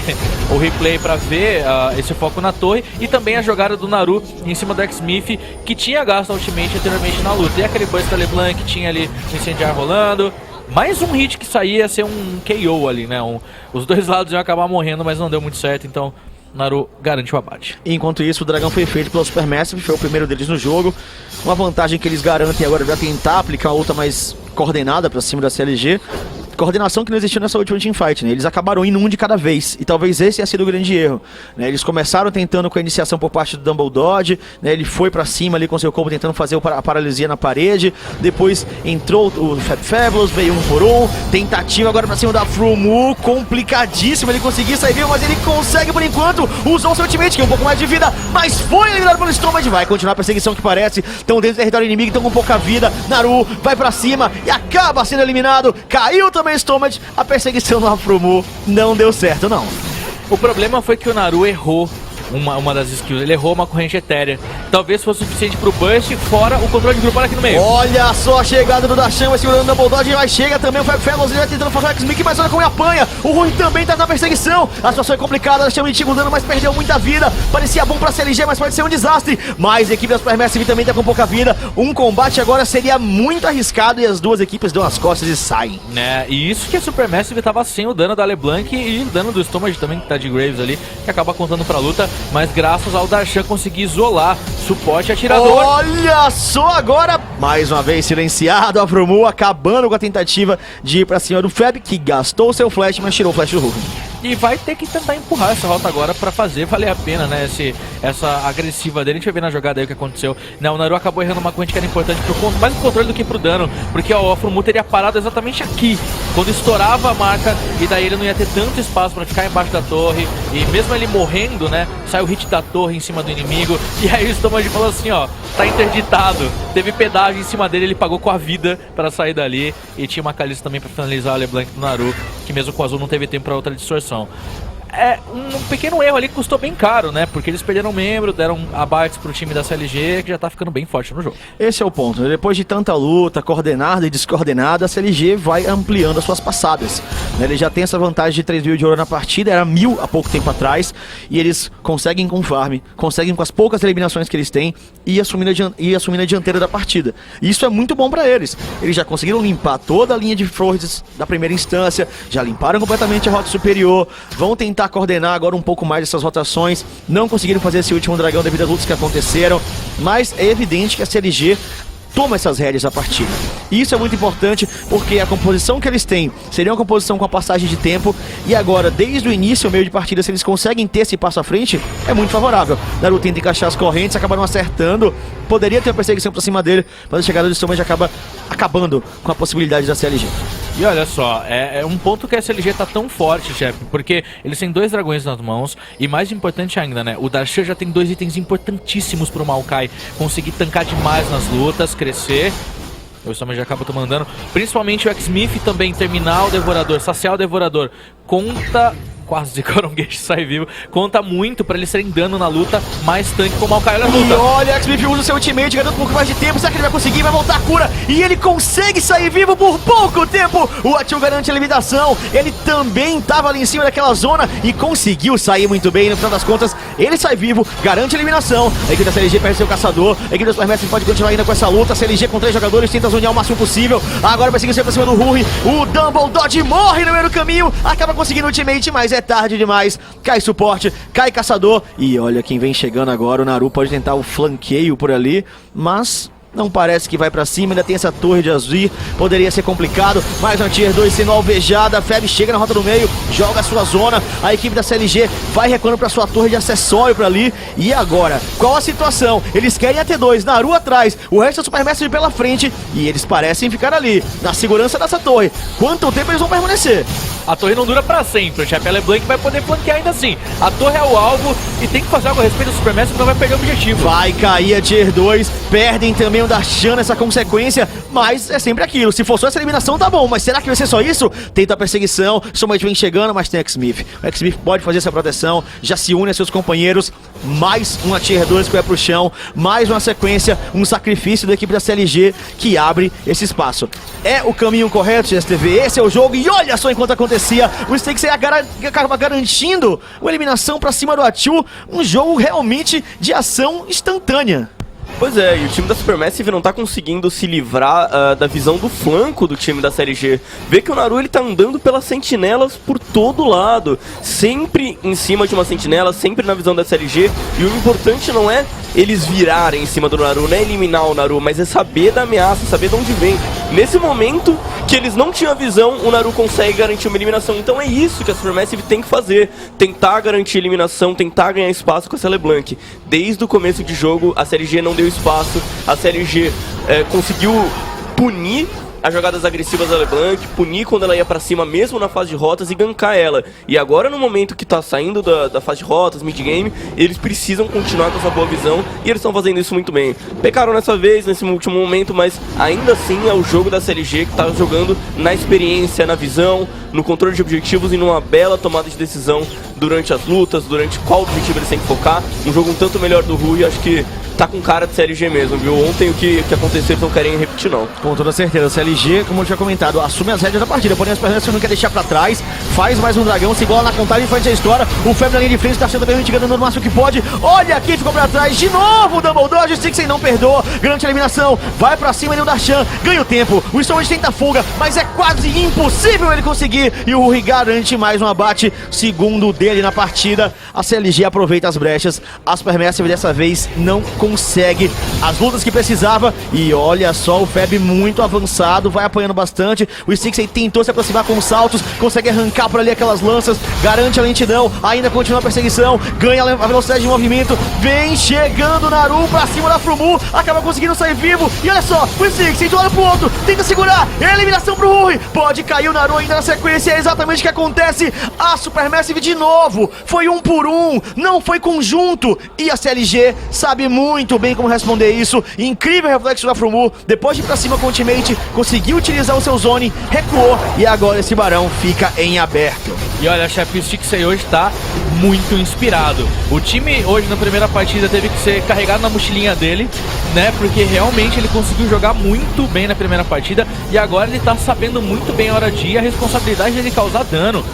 o replay para ver esse foco na torre. E também a jogada do Naru em cima do X-Smith, que tinha gasto a ultimate anteriormente na luta. E aquele burst da LeBlanc que tinha ali o incendiar rolando. Mais um hit que saía ia ser um KO ali, né? Os dois lados iam acabar morrendo, mas não deu muito certo, então Naru garante o abate. Enquanto isso, o dragão foi feito pela Supermassive, foi o primeiro deles no jogo. Uma vantagem que eles garantem agora é tentar aplicar uma luta mais coordenada pra cima da CLG. Coordenação que não existiu nessa última teamfight, né? Eles acabaram indo um de cada vez, e talvez esse tenha sido o grande erro, né? Eles começaram tentando com a iniciação por parte do Dumbledore, né? Ele foi pra cima ali com seu combo tentando fazer a paralisia na parede, depois entrou o Fabulous, veio um por um, tentativa agora pra cima da Afromu, complicadíssimo ele conseguir sair vivo, mas ele consegue por enquanto, usou seu ultimate, que é um pouco mais de vida, mas foi eliminado pelo Stomach, vai continuar a perseguição que parece, estão dentro do território inimigo, estão com pouca vida, Naru vai pra cima e acaba sendo eliminado, caiu também Stomach, a perseguição no Afromu não deu certo, não. O problema foi que o Naru errou uma das skills, ele errou uma corrente etérea. Talvez fosse suficiente pro burst, fora o controle de grupo aqui no meio. Olha só a chegada do Darshan, vai segurando o Dumbledore, mas chega também o Fabulous, ele vai tentando fazer o X-Smith, mas olha como ele apanha. O Rui também tá na perseguição, a situação é complicada, Darshan mitiga o dano, mas perdeu muita vida. Parecia bom pra CLG, mas pode ser um desastre. Mas a equipe da Supermassive também tá com pouca vida. Um combate agora seria muito arriscado e as duas equipes dão as costas e saem. E isso que a Supermassive tava sem o dano da LeBlanc e o dano do Stomach também, que tá de Graves ali, que acaba contando pra luta, mas graças ao Darshan conseguir isolar suporte atirador. Olha só agora, mais uma vez silenciado, a Afromu acabando com a tentativa de ir pra cima do Fab, que gastou seu flash, mas tirou o flash do Hulk. E vai ter que tentar empurrar essa rota agora pra fazer valer a pena, né? Essa agressiva dele. A gente vai ver na jogada aí o que aconteceu. Não, o Naru acabou errando uma corrente que era importante mais pro controle do que pro dano. Porque o Afromu teria parado exatamente aqui, quando estourava a marca. E daí ele não ia ter tanto espaço pra ficar embaixo da torre. E mesmo ele morrendo, né? Sai o hit da torre em cima do inimigo. E aí o Stomach falou assim, ó, tá interditado. Teve pedágio em cima dele, ele pagou com a vida pra sair dali. E tinha uma Kalista também pra finalizar a LeBlanc do Naru, que mesmo com o azul não teve tempo pra outra distorção. É um pequeno erro ali que custou bem caro, né? Porque eles perderam um membro, deram abates pro time da CLG, que já tá ficando bem forte no jogo. Esse é o ponto. Depois de tanta luta, coordenada e descoordenada, a CLG vai ampliando as suas passadas. Ele já tem essa vantagem de 3.000 de ouro na partida, era 1.000 há pouco tempo atrás, e eles conseguem com farm, conseguem com as poucas eliminações que eles têm, e assumir a dianteira da partida. E isso é muito bom pra eles. Eles já conseguiram limpar toda a linha de forces da primeira instância, já limparam completamente a rota superior, vão tentar coordenar agora um pouco mais essas rotações, não conseguiram fazer esse último dragão devido às lutas que aconteceram, mas é evidente que a CLG toma essas rédeas da partida. E isso é muito importante porque a composição que eles têm seria uma composição com a passagem de tempo e agora, desde o início, o meio de partida, se eles conseguem ter esse passo à frente, é muito favorável. Naru tenta encaixar as correntes, acabaram acertando, poderia ter uma perseguição pra cima dele, mas a chegada do Stomach acaba acabando com a possibilidade da CLG. E olha só, é um ponto que a SLG tá tão forte, chefe, porque eles têm 2 dragões nas mãos e mais importante ainda, né, o Darshan já tem 2 itens importantíssimos pro Maokai conseguir tancar demais nas lutas, crescer. O Stomach já acaba tomando dano, principalmente o X-Smith também terminar o Devorador, saciar o Devorador, conta quase de Caranguejo sai vivo. Conta muito pra ele serem dano na luta, mais tanque como o Maokai na luta. E olha, XBF usa o seu ultimate, ganhando um pouco mais de tempo. Será que ele vai conseguir? Vai voltar a cura. E ele consegue sair vivo por pouco tempo. O Atil garante a eliminação. Ele também estava ali em cima daquela zona e conseguiu sair muito bem. No final das contas, ele sai vivo, garante a eliminação. A equipe da CLG perde seu caçador. A equipe da Supermassive pode continuar ainda com essa luta. A CLG com 3 jogadores tenta zonear o máximo possível. Agora vai seguir sempre pra cima do Ruri. O Dumbledore morre no meio do caminho. Acaba conseguindo o ultimate, mas é tarde demais. Cai suporte, cai caçador. E olha quem vem chegando agora. O Naru pode tentar o flanqueio por ali, mas não parece que vai pra cima, ainda tem essa torre de Azir, poderia ser complicado, mais uma Tier 2 sendo alvejada, a Feb chega na rota do meio, joga a sua zona, a equipe da CLG vai recuando pra sua torre de acessório pra ali, e agora, qual a situação? Eles querem a T2, Naru atrás, o resto é Supermassive pela frente, e eles parecem ficar ali, na segurança dessa torre. Quanto tempo eles vão permanecer? A torre não dura pra sempre, o Chapéu LeBlanc vai poder flanquear ainda assim. A torre é o alvo e tem que fazer algo a respeito do Supermassive, senão vai perder o objetivo. Vai cair a Tier 2, perdem também o Darshan nessa consequência, mas é sempre aquilo, se for só essa eliminação tá bom, mas será que vai ser só isso? Tenta a perseguição, somente vem chegando, mas tem X-Smith. O X-Smith pode fazer essa proteção, já se une a seus companheiros, mais uma Tier 2 que vai pro chão, mais uma sequência, um sacrifício da equipe da CLG que abre esse espaço. É o caminho correto, GSTV, esse é o jogo, e olha só enquanto acontecia, o Stakes acaba garantindo uma eliminação pra cima do Atil, um jogo realmente de ação instantânea. Pois é, e o time da Supermassive não tá conseguindo se livrar da visão do flanco do time da Série G. Vê que o Naru ele tá andando pelas sentinelas por todo lado, sempre em cima de uma sentinela, sempre na visão da Série G. E o importante não é eles virarem em cima do Naru, não é eliminar o Naru, mas é saber da ameaça, saber de onde vem. Nesse momento que eles não tinham a visão, o Naru consegue garantir uma eliminação. Então é isso que a Supermassive tem que fazer, tentar garantir a eliminação, tentar ganhar espaço com essa LeBlanc. Desde o começo de jogo, a Série G não deu espaço, a CLG conseguiu punir as jogadas agressivas da LeBlanc, punir quando ela ia pra cima mesmo na fase de rotas e gankar ela. E agora no momento que tá saindo da fase de rotas, mid-game, eles precisam continuar com essa boa visão e eles estão fazendo isso muito bem. Pecaram nessa vez, nesse último momento, mas ainda assim é o jogo da CLG que tá jogando na experiência, na visão, no controle de objetivos e numa bela tomada de decisão durante as lutas, durante qual objetivo eles têm que focar. Um jogo um tanto melhor do Rui, acho que tá com cara de CLG mesmo, viu? Ontem o que aconteceu eles não querem repetir não. Com toda certeza, a CLG, como eu tinha comentado, assume as rédeas da partida, porém as pernas não quer deixar pra trás, faz mais um dragão, se iguala na contagem, faz a história, o Feb na linha de frente, tá sendo bem mitigando no máximo que pode, olha quem ficou pra trás, de novo o Dumbledore, o Stixen não perdoa, grande eliminação, vai pra cima ali o Darshan, ganha o tempo, o Storage tenta a fuga, mas é quase impossível ele conseguir, e o Rui garante mais um abate, segundo dele na partida, a CLG aproveita as brechas, a Supermassive dessa vez não consegue as lutas que precisava, e olha só o Feb muito avançado, vai apanhando bastante, o Stixen tentou se aproximar com os saltos, consegue arrancar por ali aquelas lanças, garante a lentidão, ainda continua a perseguição, ganha a velocidade de movimento, vem chegando o Naru pra cima da Frumu, acaba conseguindo sair vivo, e olha só, o Stixen de um lado pro outro, tenta segurar, eliminação pro Rui, pode cair o Naru ainda na sequência, é exatamente o que acontece, a Supermassive de novo, foi 1 por 1, não foi conjunto, e a CLG sabe muito bem como responder isso, incrível reflexo da Frumu, depois de ir pra cima com o ultimate, conseguiu utilizar o seu zone, recuou, e agora esse barão fica em aberto. E olha, chefe, o Stixen hoje tá muito inspirado. O time hoje na primeira partida teve que ser carregado na mochilinha dele, né, porque realmente ele conseguiu jogar muito bem na primeira partida, e agora ele tá sabendo muito bem a hora de ir, a responsabilidade dele causar dano.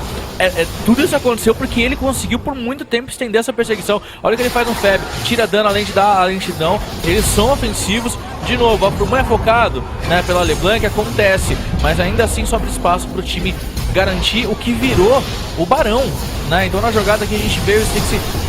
Tudo isso aconteceu porque ele conseguiu por muito tempo estender essa perseguição. Olha o que ele faz no Feb, tira dano além de dar a lentidão, eles são ofensivos. De novo, a Frumu é focado, né, pela LeBlanc, acontece, mas ainda assim sobra espaço para o time garantir o que virou o Barão, né? Então na jogada aqui a gente vê o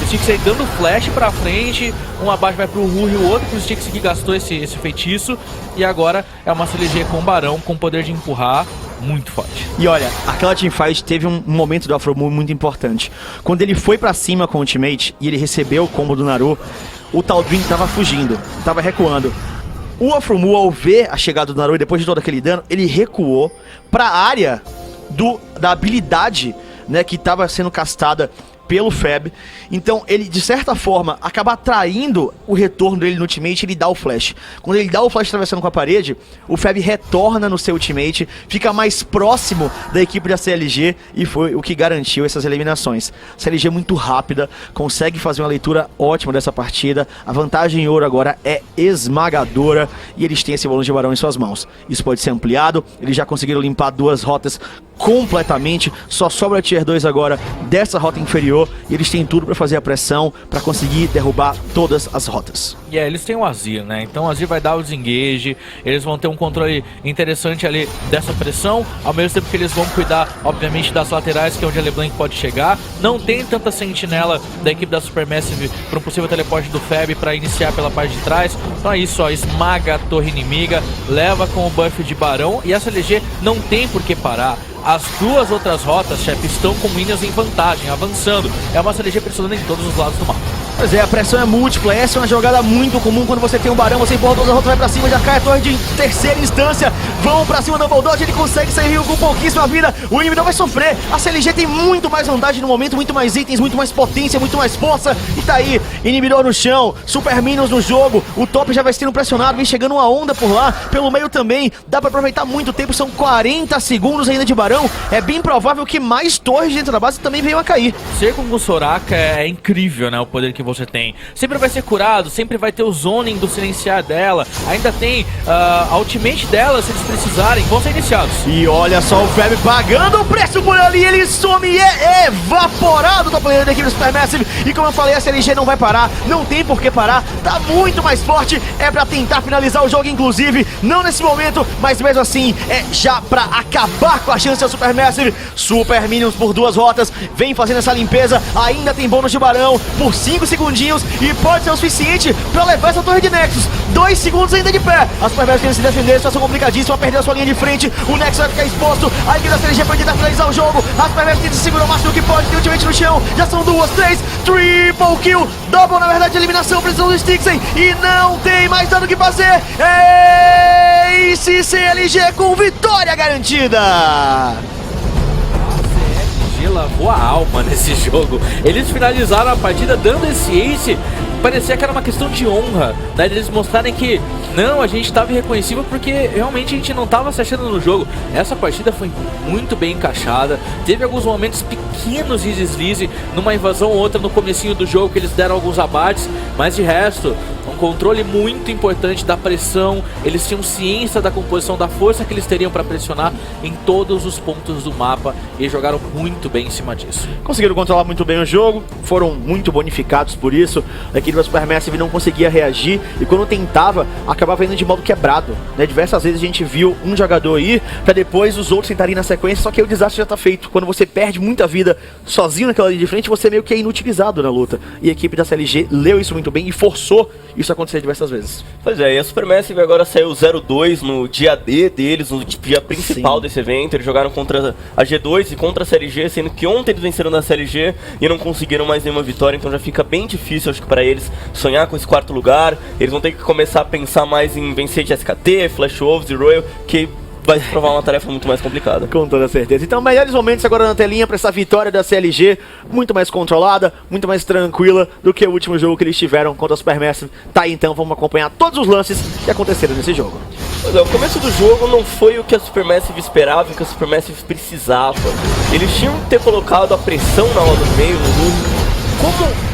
Stixen dando flash pra frente, um abate vai pro Rui e o outro pro Stixen que gastou esse feitiço, e agora é uma CLG com o Barão, com poder de empurrar muito forte. E olha, aquela teamfight teve um momento do Afromu muito importante. Quando ele foi pra cima com o ultimate e ele recebeu o combo do Naru, o Tal'Drim tava fugindo, tava recuando. O Afromu, ao ver a chegada do Naru e depois de todo aquele dano, ele recuou pra área da habilidade, né, que estava sendo castada pelo Feb. Então ele, de certa forma, acaba atraindo o retorno dele no ultimate, ele dá o flash. Quando ele dá o flash atravessando com a parede, o Feb retorna no seu ultimate, fica mais próximo da equipe da CLG e foi o que garantiu essas eliminações. A CLG é muito rápida, consegue fazer uma leitura ótima dessa partida, a vantagem em ouro agora é esmagadora e eles têm esse bônus de barão em suas mãos. Isso pode ser ampliado, eles já conseguiram limpar 2 rotas completamente, só sobra Tier 2 agora dessa rota inferior e eles têm tudo para fazer a pressão, para conseguir derrubar todas as rotas. E eles têm o Azir, né? Então o Azir vai dar o desengage, eles vão ter um controle interessante ali dessa pressão, ao mesmo tempo que eles vão cuidar, obviamente, das laterais, que é onde a LeBlanc pode chegar. Não tem tanta sentinela da equipe da Supermassive para um possível teleporte do Feb para iniciar pela parte de trás. Então é isso, ó, esmaga a torre inimiga, leva com o buff de barão e essa LG não tem por que parar. As 2 outras rotas, chefe, estão com minions em vantagem, avançando. É uma CLG pressionando em todos os lados do mapa. Pois é, a pressão é múltipla, essa é uma jogada muito comum quando você tem um barão, você empurra todas as rotas, vai pra cima, já cai a torre de terceira instância, vão pra cima do Double Dodge, ele consegue sair com pouquíssima vida, o inimigo vai sofrer, a CLG tem muito mais vantagem no momento, muito mais itens, muito mais potência, muito mais força, e tá aí, inibidor no chão, Super Minions no jogo, o top já vai sendo pressionado, vem chegando uma onda por lá, pelo meio também, dá pra aproveitar muito tempo, são 40 segundos ainda de barão, é bem provável que mais torres dentro da base também venham a cair. Ser com o Soraka é incrível, né, o poder que você tem. Sempre vai ser curado, sempre vai ter o zoning do silenciar dela, ainda tem a ultimate dela, se eles precisarem, vão ser iniciados. E olha só o Feb pagando o preço por ali, ele some e é evaporado da player da equipe do Supermassive. E como eu falei, a CLG não vai parar, não tem por que parar, tá muito mais forte, é pra tentar finalizar o jogo inclusive, não nesse momento, mas mesmo assim, é já pra acabar com a chance da Supermassive. Super Minions por 2 rotas, vem fazendo essa limpeza, ainda tem bônus de barão por 5 segundinhos e pode ser o suficiente pra levar essa torre de Nexus. 2 segundos ainda de pé, as Supermassive têm que se defender, situação complicadíssima, perdeu a sua linha de frente, o Nexus vai ficar exposto, a equipe da CLG pode tentar finalizar o jogo, as Supermassive têm que se segurar o máximo que pode, tem ultimate no chão, já são 2, 3, triple kill, double na verdade de eliminação, precisam do Stixen e não tem mais nada o que fazer. Ace CLG com vitória garantida. Lavou a alma nesse jogo. Eles finalizaram a partida dando esse ace. Parecia que era uma questão de honra, né? Eles mostrarem que não, a gente estava irreconhecível porque realmente a gente não estava se achando no jogo. Essa partida foi muito bem encaixada. Teve alguns momentos pequenos de deslize, numa invasão ou outra no comecinho do jogo que eles deram alguns abates, mas de resto, um controle muito importante da pressão. Eles tinham ciência da composição, da força que eles teriam para pressionar em todos os pontos do mapa e jogaram muito bem em cima disso. Conseguiram controlar muito bem o jogo, foram muito bonificados por isso. A equipe da Supermassive não conseguia reagir e quando tentava, acabava indo de modo quebrado, né? Diversas vezes a gente viu um jogador ir pra depois os outros tentarem na sequência, só que aí o desastre já tá feito. Quando você perde muita vida sozinho naquela linha de frente, você meio que é inutilizado na luta. E a equipe da CLG leu isso muito bem e forçou isso a acontecer diversas vezes. Pois é, e a Supermassive agora saiu 0-2 no dia D deles, no dia principal Sim. desse evento. Eles jogaram contra a G2 e contra a CLG, sendo que ontem eles venceram na CLG e não conseguiram mais nenhuma vitória, então já fica bem difícil, acho que pra eles sonhar com esse 4º lugar. Eles vão ter que começar a pensar mais em vencer de SKT, Flash Wolves e Royal, que vai se provar uma tarefa muito mais complicada. Com toda certeza. Então, melhores momentos agora na telinha para essa vitória da CLG, muito mais controlada, muito mais tranquila do que o último jogo que eles tiveram contra a Supermassive. Tá aí, então, vamos acompanhar todos os lances que aconteceram nesse jogo. Pois é, o começo do jogo não foi o que a Supermassive esperava, o que a Supermassive precisava. Eles tinham que ter colocado a pressão na hora do meio, no grupo, como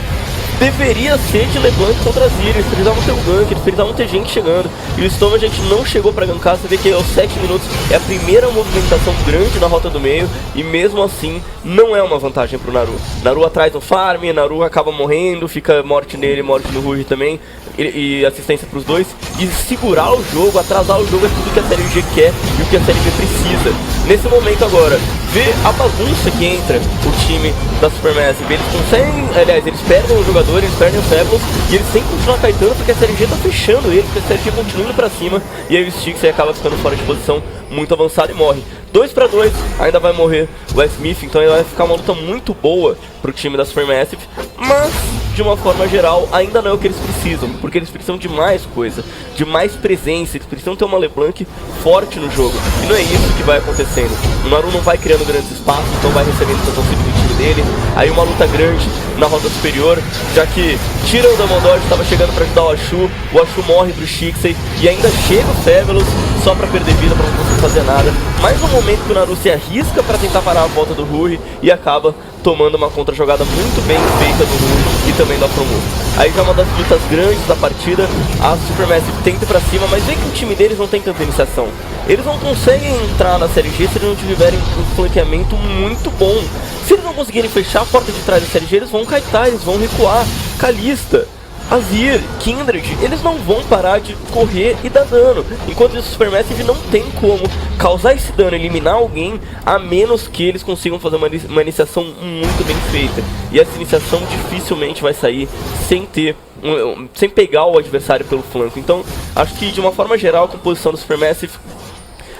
deveria ser de LeBlanc contra Azir. Eles precisavam ter um gank, eles precisavam ter gente chegando. E o Stone a gente não chegou pra gankar. Você vê que aos 7 minutos é a primeira movimentação grande na rota do meio. E mesmo assim, não é uma vantagem pro Naru. Naru atrás no farm, Naru acaba morrendo, fica morte nele, morte no Ruge também. E assistência pros dois. E segurar o jogo, atrasar o jogo é tudo que a CLG quer e o que a CLG precisa. Nesse momento agora, ver a bagunça que entra o time da Supermassive. Eles conseguem, aliás, eles perdem os jogadores, eles perdem os Fabulous e eles têm que continuar caetando porque a CLG tá fechando eles, porque a CLG continua indo pra cima e aí o Styx acaba ficando fora de posição muito avançado e morre. 2-2, ainda vai morrer o Smith, então vai ficar uma luta muito boa pro time da Supermassive, mas de uma forma geral ainda não é o que eles precisam, porque eles precisam de mais coisa, de mais presença, eles precisam ter uma LeBlanc forte no jogo, e não é isso que vai acontecendo. O Naru não vai criando grandes espaços, então vai recebendo tanto auxílio do time dele. Aí uma luta grande na rota superior, já que tira o Damodar, estava chegando para ajudar o Ashu morre pro Shixei e ainda chega o Fabulous só para perder vida, para não conseguir fazer nada. Mais um momento que o Naru se arrisca para tentar parar a volta do Ruri e acaba tomando uma contra-jogada muito bem feita do Ruri e também da Afromu. Aí já uma das lutas grandes da partida, a Supermassive tenta ir pra cima, mas vê que o time deles não tem tanta iniciação. Eles não conseguem entrar na Série G se eles não tiverem um flanqueamento muito bom. Se eles não conseguirem fechar a porta de trás da Série G, eles vão kaitar, eles vão recuar. Kalista, Azir, Kindred, eles não vão parar de correr e dar dano. Enquanto isso, o Supermassive não tem como causar esse dano, eliminar alguém, a menos que eles consigam fazer uma iniciação muito bem feita. E essa iniciação dificilmente vai sair sem pegar o adversário pelo flanco. Então, acho que de uma forma geral, a composição do Supermassive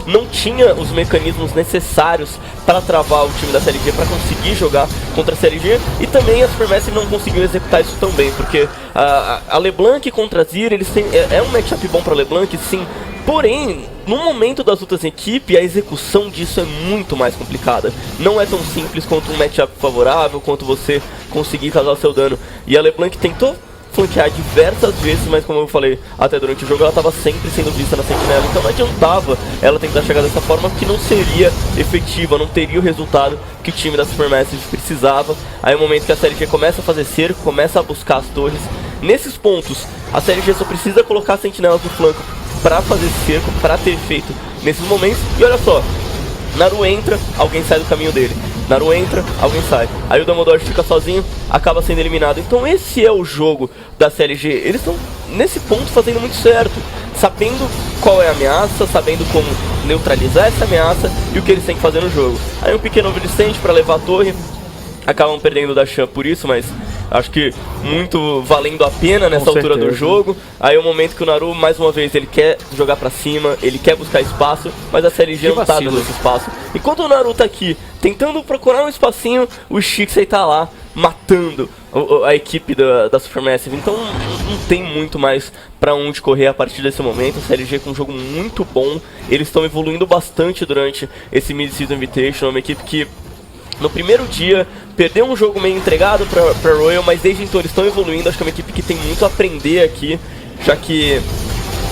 não tinha os mecanismos necessários para travar o time da Série G, para conseguir jogar contra a Série G, e também a Supermassive não conseguiu executar isso tão bem, porque a LeBlanc contra a Azir, eles têm, é um matchup bom para LeBlanc, sim, porém, no momento das lutas em equipe, a execução disso é muito mais complicada. Não é tão simples quanto um matchup favorável, quanto você conseguir causar o seu dano, e a LeBlanc tentou flanquear diversas vezes, mas como eu falei até durante o jogo, ela estava sempre sendo vista na sentinela, então não adiantava ela tentar chegar dessa forma, que não seria efetiva, não teria o resultado que o time da Supermassive precisava. Aí é o momento que a Série G começa a fazer cerco, começa a buscar as torres. Nesses pontos, a Série G só precisa colocar sentinelas no flanco para fazer cerco, para ter efeito nesses momentos. E olha só, Naru entra, alguém sai do caminho dele. Naru entra, alguém sai. Aí o Damodar fica sozinho, acaba sendo eliminado. Então esse é o jogo da CLG. Eles estão, nesse ponto, fazendo muito certo. Sabendo qual é a ameaça, sabendo como neutralizar essa ameaça e o que eles têm que fazer no jogo. Aí um pequeno overextend para levar a torre. Acabam perdendo da Shan por isso, mas acho que muito valendo a pena nessa altura do jogo. Aí é o momento que o Naru, mais uma vez, ele quer jogar pra cima, ele quer buscar espaço, mas a CLG não tá dando esse espaço. Enquanto o Naru tá aqui tentando procurar um espacinho, o Shixei tá lá matando a equipe da Supermassive. Então não tem muito mais pra onde correr a partir desse momento. A CLG com um jogo muito bom, eles estão evoluindo bastante durante esse Mid-Season Invitational. Uma equipe que no primeiro dia perdeu um jogo meio entregado pra Royal, mas desde então eles estão evoluindo. Acho que é uma equipe que tem muito a aprender aqui, já que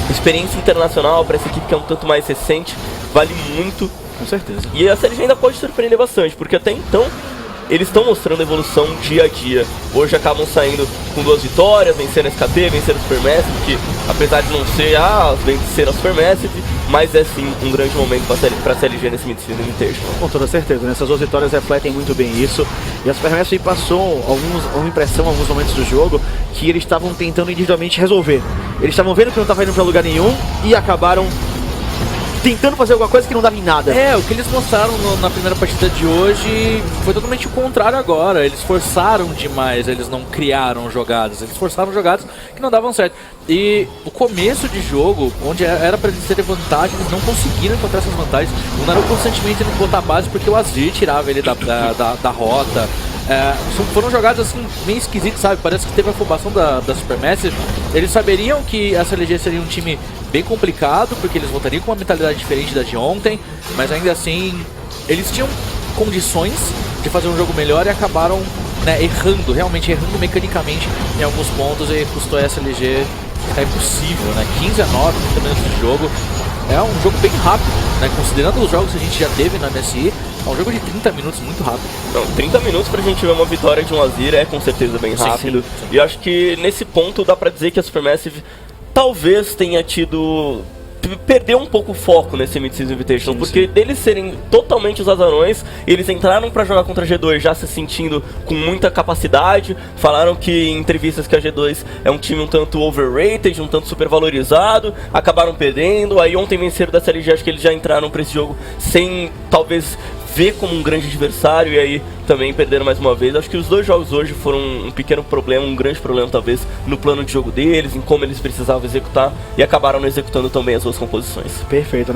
experiência internacional para essa equipe que é um tanto mais recente vale muito. Com certeza. E a CLG ainda pode surpreender bastante, porque até então eles estão mostrando evolução dia a dia. Hoje acabam saindo com 2 vitórias, vencendo a SKT, vencendo a Supermassive, que apesar de não ser vencer a Supermassive, mas é sim um grande momento para a CLG nesse Mid-Season Invitational. Com toda certeza, né? Essas 2 vitórias refletem muito bem isso. E a Supermassive passou uma impressão em alguns momentos do jogo que eles estavam tentando individualmente resolver. Eles estavam vendo que não estava indo para lugar nenhum e acabaram tentando fazer alguma coisa que não dava em nada. É, o que eles mostraram na primeira partida de hoje foi totalmente o contrário agora. Eles forçaram demais, eles não criaram jogadas. Eles forçaram jogadas que não davam certo. E o começo de jogo, onde era pra eles terem vantagem, eles não conseguiram encontrar essas vantagens. O Naru constantemente tendo que botar a base porque o Azir tirava ele da rota. Foram jogadas assim, meio esquisitas, sabe? Parece que teve a afobação da Supermassive. Eles saberiam que a CLG seria um time bem complicado, porque eles voltariam com uma mentalidade diferente da de ontem, mas ainda assim, eles tinham condições de fazer um jogo melhor e acabaram, né, realmente errando mecanicamente em alguns pontos, e custou a SLG ficar impossível, né? 15-9, 30 minutos de jogo. É um jogo bem rápido, né? Considerando os jogos que a gente já teve na MSI, é um jogo de 30 minutos muito rápido. Não, 30 minutos pra gente ver uma vitória de um Azir é com certeza bem rápido. Sim. E acho que nesse ponto dá pra dizer que a Supermassive talvez tenha perdeu um pouco o foco nesse Mid-Season Invitational, porque deles serem totalmente os azarões, eles entraram pra jogar contra a G2 já se sentindo com muita capacidade, falaram que em entrevistas que a G2 é um time um tanto overrated, um tanto supervalorizado, acabaram perdendo, aí ontem venceram da CLG, acho que eles já entraram pra esse jogo sem, talvez, ver como um grande adversário, e aí também perderam mais uma vez. Acho que os 2 jogos hoje foram um pequeno problema, um grande problema talvez no plano de jogo deles, em como eles precisavam executar, e acabaram não executando tão bem as 2 composições. Perfeito, né?